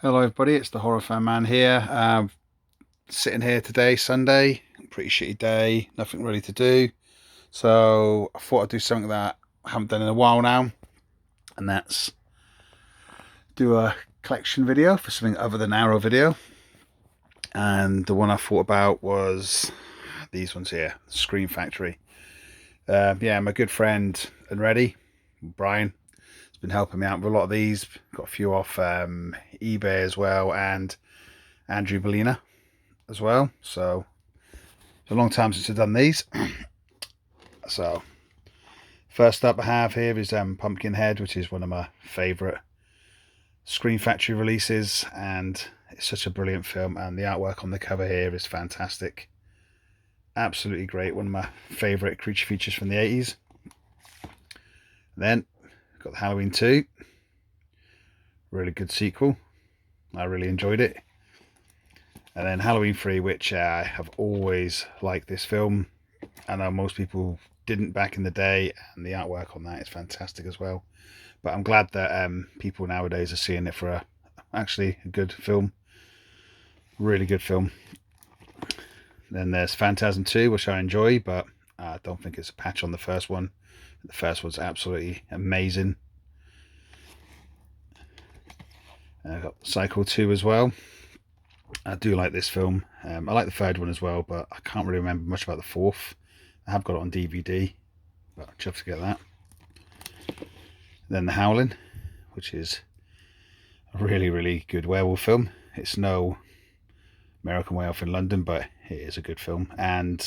Hello everybody, it's the HorrorFan-Man here. Sitting here today, Sunday, pretty shitty day, nothing really to do. So I thought I'd do something that I haven't done in a while now, and that's do a collection video for something other than Arrow video. And the one I thought about was these ones here, Scream Factory. Yeah, my good friend and ready, Brian, has been helping me out with a lot of these. Got a few off eBay as well, and Andrew Bellina as well. So it's a long time since I've done these. So first up I have here is Pumpkinhead, which is one of my favourite Scream Factory releases, and it's such a brilliant film, and the artwork on the cover here is fantastic. Absolutely great, one of my favourite creature features from the 80s. Then got the Halloween 2, really good sequel. I really enjoyed it. And then Halloween 3, which I have always liked this film. I know most people didn't back in the day, and the artwork on that is fantastic as well. But I'm glad that people nowadays are seeing it for actually a good film. Really good film. Then there's Phantasm 2, which I enjoy, but I don't think it's a patch on the first one. The first one's absolutely amazing. And I've got Psycho 2 as well. I do like this film. I like the third one as well, but I can't really remember much about the fourth. I have got it on DVD, but I'll have to get that. Then The Howling, which is a really, really good werewolf film. It's no American Werewolf in London, but it is a good film. And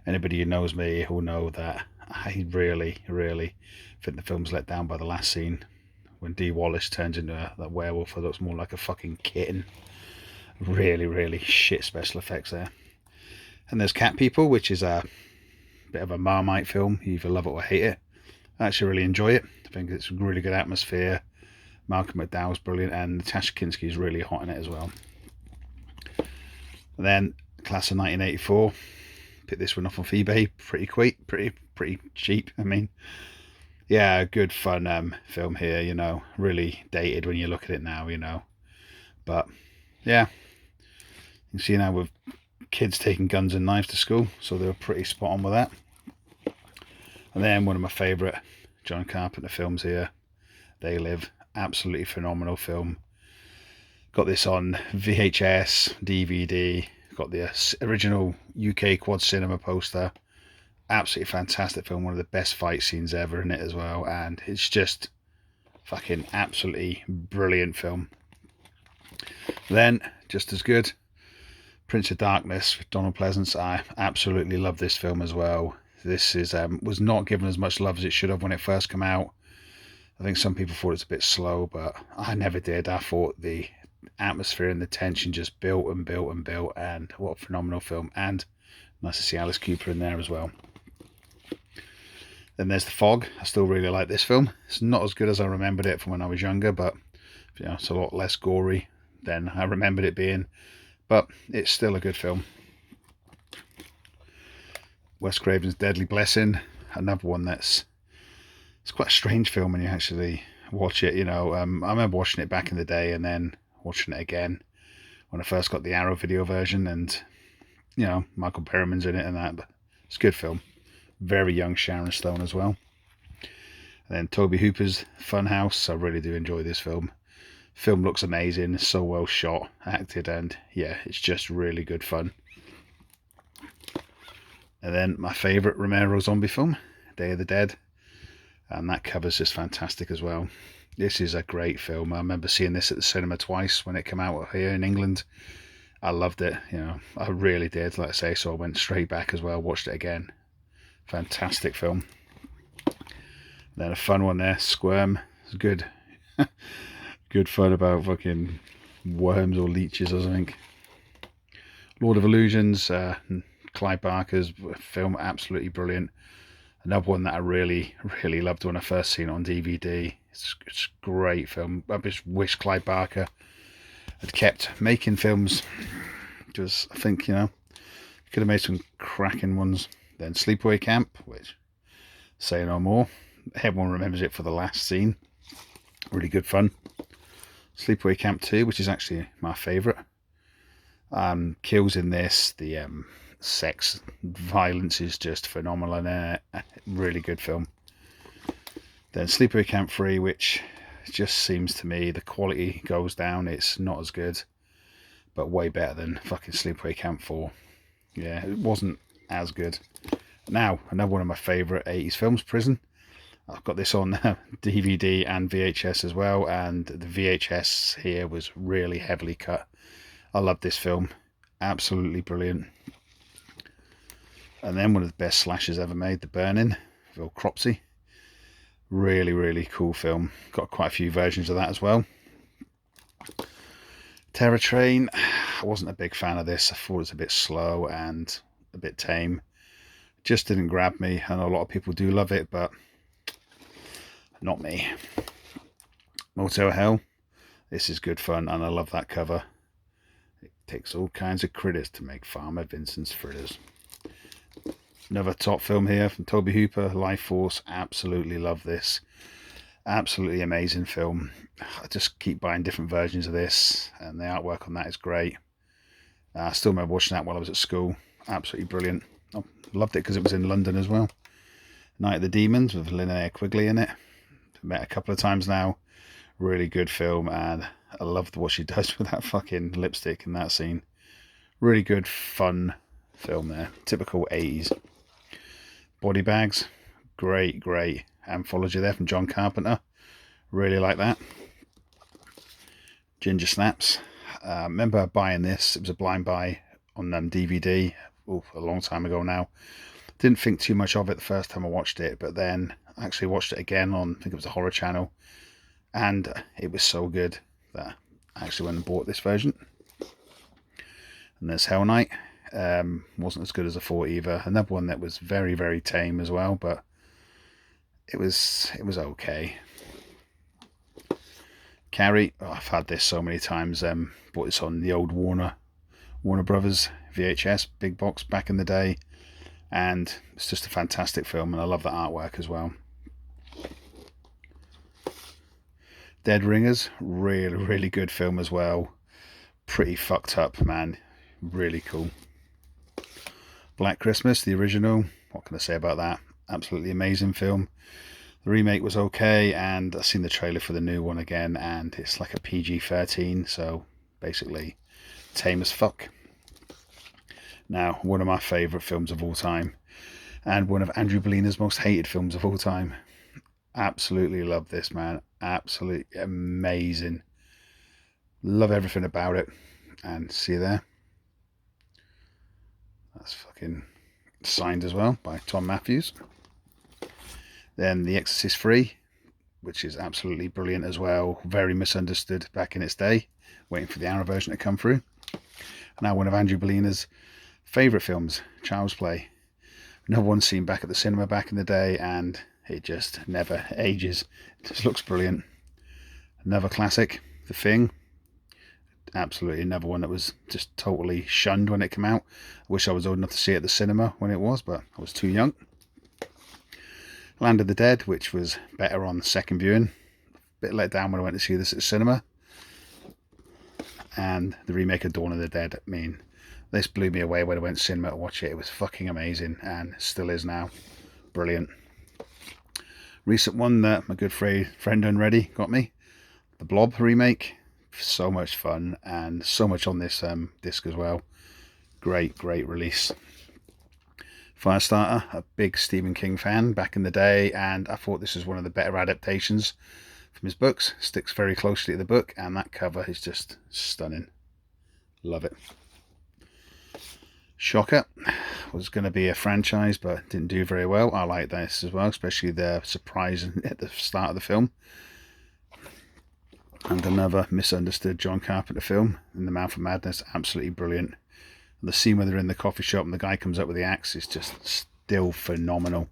anybody who knows me will know that I really, really think the film's let down by the last scene when Dee Wallace turns into that werewolf that looks more like a fucking kitten. Really, really shit special effects there. And there's Cat People, which is a bit of a Marmite film. You either love it or hate it. I actually really enjoy it. I think it's a really good atmosphere. Malcolm McDowell's brilliant, and Natasha Kinski is really hot in it as well. And then Class of 1984. Picked this one off eBay pretty quick, pretty cheap. I mean, yeah, good fun film here. You know, really dated when you look at it now. You know, but yeah, you can see now with kids taking guns and knives to school, so they were pretty spot on with that. And then one of my favourite John Carpenter films here, They Live. Absolutely phenomenal film. Got this on VHS, DVD, got the original UK Quad Cinema poster. Absolutely fantastic film, one of the best fight scenes ever in it as well, and it's just fucking absolutely brilliant film. Then, just as good, Prince of Darkness with Donald Pleasance. I absolutely love this film as well. This is was not given as much love as it should have when it first came out. I think some people thought it's a bit slow, but I never did. I thought the atmosphere and the tension just built and built and built, and what a phenomenal film. And nice to see Alice Cooper in there as well. Then there's The Fog. I still really like this film. It's not as good as I remembered it from when I was younger, but you know, it's a lot less gory than I remembered it being, but it's still a good film. Wes Craven's Deadly Blessing, another one it's quite a strange film when you actually watch it. You know, I remember watching it back in the day and then watching it again when I first got the Arrow video version, and you know, Michael Perriman's in it and that, but it's a good film. Very young Sharon Stone as well. And then Toby Hooper's Funhouse. I really do enjoy this film. Film looks amazing, it's so well shot, acted, and yeah, it's just really good fun. And then my favourite Romero zombie film, Day of the Dead, and that cover's just fantastic as well. This is a great film. I remember seeing this at the cinema twice when it came out here in England. I loved it, you know, I really did, like I say, so I went straight back as well, watched it again. Fantastic film. Then a fun one there, Squirm. It's good. Good fun about fucking worms or leeches or something. Lord of Illusions, Clive Barker's film, absolutely brilliant. Another one that I really, really loved when I first seen it on DVD. It's a great film. I just wish Clive Barker had kept making films, because I think, you know, he could have made some cracking ones. Then Sleepaway Camp, which, say no more. Everyone remembers it for the last scene. Really good fun. Sleepaway Camp 2, which is actually my favourite. Kills in this, the sex violence is just phenomenal in it. Really good film. Then Sleepaway Camp 3, which just seems to me the quality goes down. It's not as good, but way better than fucking Sleepaway Camp 4. Yeah, it wasn't as good. Now, another one of my favourite 80s films, Prison. I've got this on DVD and VHS as well, and the VHS here was really heavily cut. I love this film. Absolutely brilliant. And then one of the best slashers ever made, The Burning, Bill Cropsey. Really, really cool film. Got quite a few versions of that as well. Terror Train. I wasn't a big fan of this. I thought it was a bit slow and a bit tame. Just didn't grab me. I know a lot of people do love it, but not me. Motel Hell. This is good fun, and I love that cover. It takes all kinds of critters to make Farmer Vincent's fritters. Another top film here from Tobe Hooper, Life Force. Absolutely love this. Absolutely amazing film. I just keep buying different versions of this, and the artwork on that is great. I still remember watching that while I was at school. Absolutely brilliant. I loved it because it was in London as well. Night of the Demons with Linnea Quigley in it. Met a couple of times now. Really good film, and I loved what she does with that fucking lipstick in that scene. Really good, fun film there. Typical 80s. Body Bags. Great anthology there from John Carpenter. Really like that. Ginger Snaps. Remember buying this. It was a blind buy on DVD a long time ago now. Didn't think too much of it the first time I watched it, but then I actually watched it again on, I think it was a horror channel, and it was so good that I actually went and bought this version. And there's Hell Night. Wasn't as good as I thought either. Another one that was very, very tame as well, but it was okay. Carrie. Oh, I've had this so many times. Bought this on the old Warner Brothers VHS big box back in the day, and it's just a fantastic film, and I love the artwork as well. Dead Ringers. Really good film as well. Pretty fucked up, man. Really cool. Black Christmas, the original. What can I say about that? Absolutely amazing film. The remake was okay, and I've seen the trailer for the new one again, and it's like a PG-13, so basically tame as fuck. Now, one of my favourite films of all time, and one of Andrew Bellina's most hated films of all time. Absolutely love this, man. Absolutely amazing. Love everything about it. And see there? That's fucking signed as well by Tom Matthews. Then The Exorcist 3, which is absolutely brilliant as well. Very misunderstood back in its day. Waiting for the Arrow version to come through. Now one of Andrew Bellina's favourite films, Child's Play. Another one seen back at the cinema back in the day, and it just never ages. It just looks brilliant. Another classic, The Thing. Absolutely another one that was just totally shunned when it came out. I wish I was old enough to see it at the cinema when it was, but I was too young. Land of the Dead, which was better on second viewing. A bit let down when I went to see this at the cinema. And the remake of Dawn of the Dead. I mean, this blew me away when I went to cinema to watch it. It was fucking amazing, and still is now. Brilliant. Recent one that my good friend Unready got me. The Blob remake. So much fun, and so much on this disc as well. Great release. Firestarter, a big Stephen King fan back in the day, and I thought this was one of the better adaptations from his books. Sticks very closely to the book, and that cover is just stunning. Love it. Shocker was going to be a franchise, but didn't do very well. I like this as well, especially the surprise at the start of the film. And another misunderstood John Carpenter film, In the Mouth of Madness. Absolutely brilliant. The scene where they're in the coffee shop and the guy comes up with the axe is just still phenomenal.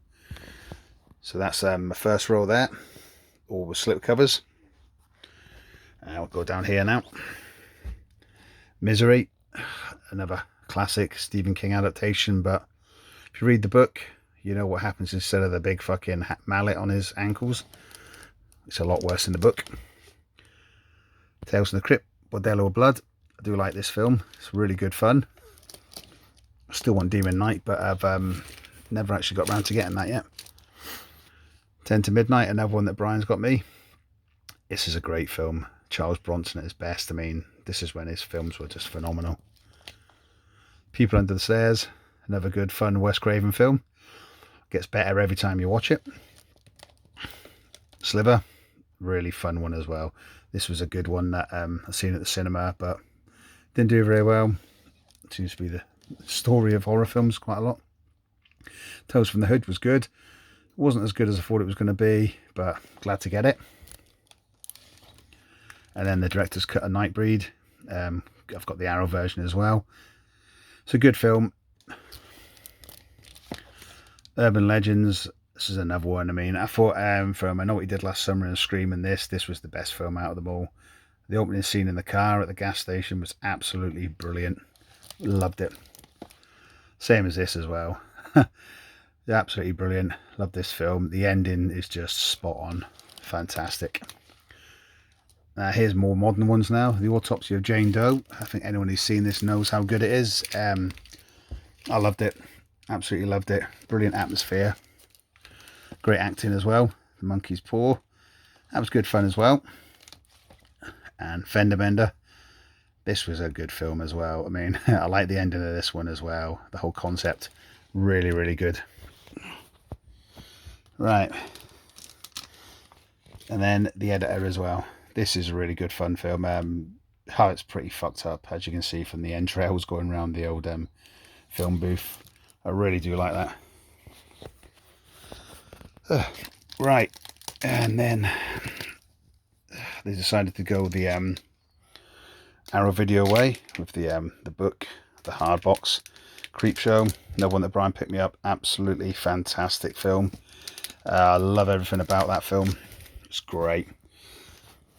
So that's my first row there, all with slip covers. I'll go down here now. Misery, another classic Stephen King adaptation, but if you read the book, you know what happens instead of the big fucking mallet on his ankles. It's a lot worse in the book. Tales from the Crypt, Bordello of Blood. I do like this film. It's really good fun. I still want Demon Knight, but I've never actually got around to getting that yet. 10 to Midnight, another one that Brian's got me. This is a great film. Charles Bronson at his best. I mean, this is when his films were just phenomenal. People Under the Stairs, another good fun Wes Craven film. Gets better every time you watch it. Sliver, really fun one as well. This was a good one that I've seen at the cinema, but didn't do very well. It seems to be the story of horror films quite a lot. Tales from the Hood was good. It wasn't as good as I thought it was going to be, but glad to get it. And then the director's cut of Nightbreed. I've got the Arrow version as well. It's a good film. Urban Legends, this is another one. I mean, I thought from I Know What You Did Last Summer and Scream and this was the best film out of them all. The opening scene in the car at the gas station was absolutely brilliant. Loved it. Same as this as well. Absolutely brilliant. Love this film. The ending is just spot on. Fantastic. Here's more modern ones now. The Autopsy of Jane Doe. I think anyone who's seen this knows how good it is. I loved it. Absolutely loved it. Brilliant atmosphere. Great acting as well. The Monkey's Paw. That was good fun as well. And Fender Bender. This was a good film as well. I mean, I like the ending of this one as well. The whole concept. Really, really good. Right. And then The Editor as well. This is a really good fun film. How it's pretty fucked up, as you can see from the entrails going around the old film booth. I really do like that. Right, and then they decided to go the Arrow Video way with the book, the hard box, Creepshow. Another one that Brian picked me up. Absolutely fantastic film. I love everything about that film. It's great.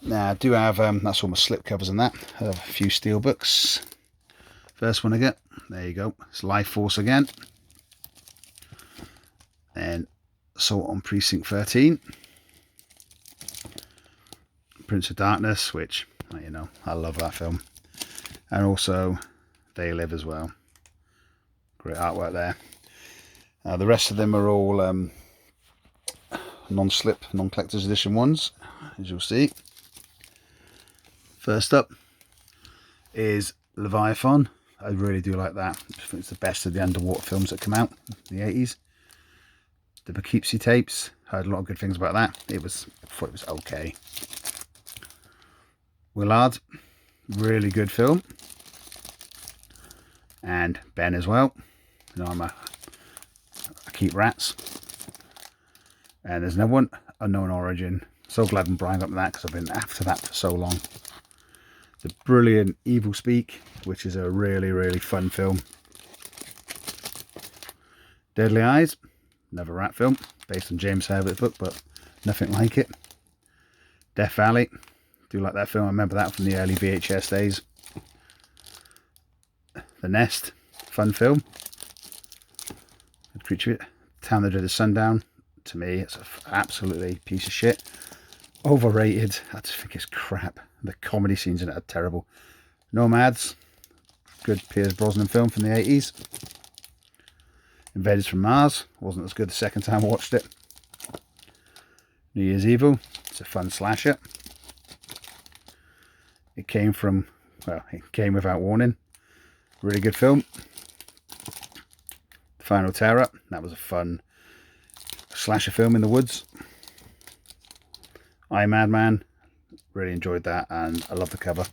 Now I do have that's all my slip covers and that. I have a few steel books. First one I get, there you go. It's Life Force again. And Assault on Precinct 13. Prince of Darkness, which, you know, I love that film. And also They Live as well. Great artwork there. The rest of them are all non-slip, non-collector's edition ones, as you'll see. First up is Leviathan. I really do like that. I think it's the best of the underwater films that come out in the 80s. The Poughkeepsie tapes. I heard a lot of good things about that. I thought it was okay. Willard. Really good film. And Ben as well. You know, I keep rats. And there's another one, Unknown Origin. So glad when Brian got me that because I've been after that for so long. The brilliant Evil Speak, which is a really, really fun film. Deadly Eyes, another rat film, based on James Herbert's book, but nothing like it. Death Valley, do like that film. I remember that from the early VHS days. The Nest, fun film. Creature, Town That Dreaded Sundown. To me, it's absolutely piece of shit. Overrated. I just think it's crap. The comedy scenes in it are terrible. Nomads, good Pierce Brosnan film from the 80s. Invaders from Mars, wasn't as good the second time I watched it. New Year's Evil, it's a fun slasher. It came without warning. Really good film. The Final Terror, that was a fun slasher film in the woods. I, Madman, really enjoyed that and I love the cover.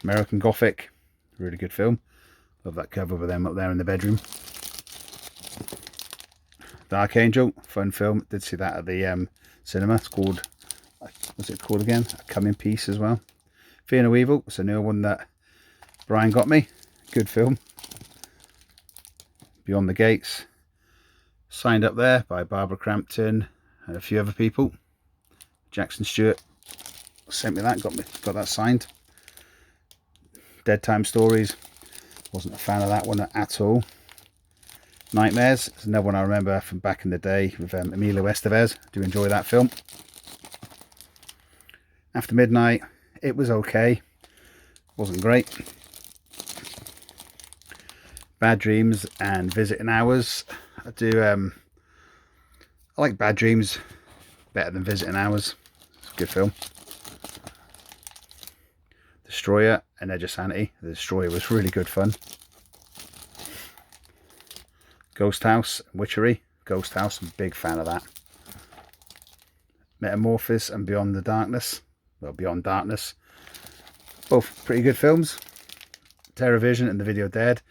American Gothic, really good film. Love that cover with them up there in the bedroom. Dark Angel, fun film. Did see that at the cinema. It's called, what's it called again? A Come in Peace as well. Fear No Evil, it's a new one that Brian got me. Good film. Beyond the Gates, signed up there by Barbara Crampton and a few other people. Jackson Stewart sent me that, got that signed. Dead Time Stories, wasn't a fan of that one at all. Nightmares is another one I remember from back in the day with Emilio Estevez. Do enjoy that film. After Midnight, it was okay. Wasn't great. Bad Dreams and Visiting Hours. I like Bad Dreams better than Visiting Hours. It's a good film. Destroyer and Edge of Sanity. The Destroyer was really good fun. Ghost House, Witchery. Ghost House, I'm a big fan of that. Metamorphosis and Beyond the Darkness. Well, Beyond Darkness. Both pretty good films. TerrorVision and The Video Dead.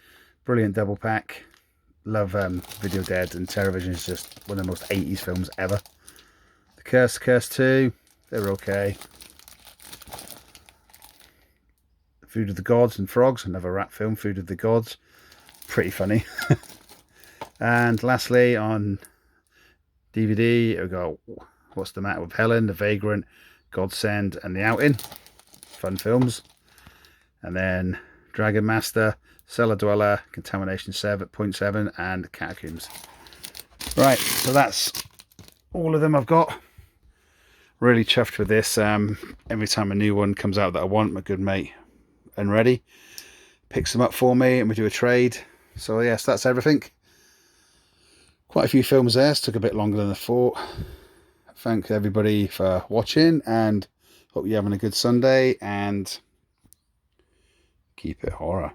Brilliant double pack. Love Video Dead, and TerrorVision is just one of the most 80s films ever. The Curse 2, they were okay. Food of the Gods and Frogs, another rat film, Food of the Gods. Pretty funny. And lastly, on DVD, we got What's the Matter with Helen, The Vagrant, Godsend, and The Outing. Fun films. And then Dragon Master, Cellar Dweller, Contamination 7.7, and Catacombs. Right, so that's all of them I've got. Really chuffed with this. Every time a new one comes out that I want, my good mate Unready picks them up for me and we do a trade. So yes, that's everything. Quite a few films there. It took a bit longer than I thought. Thank everybody for watching, and hope you're having a good Sunday, and keep it horror.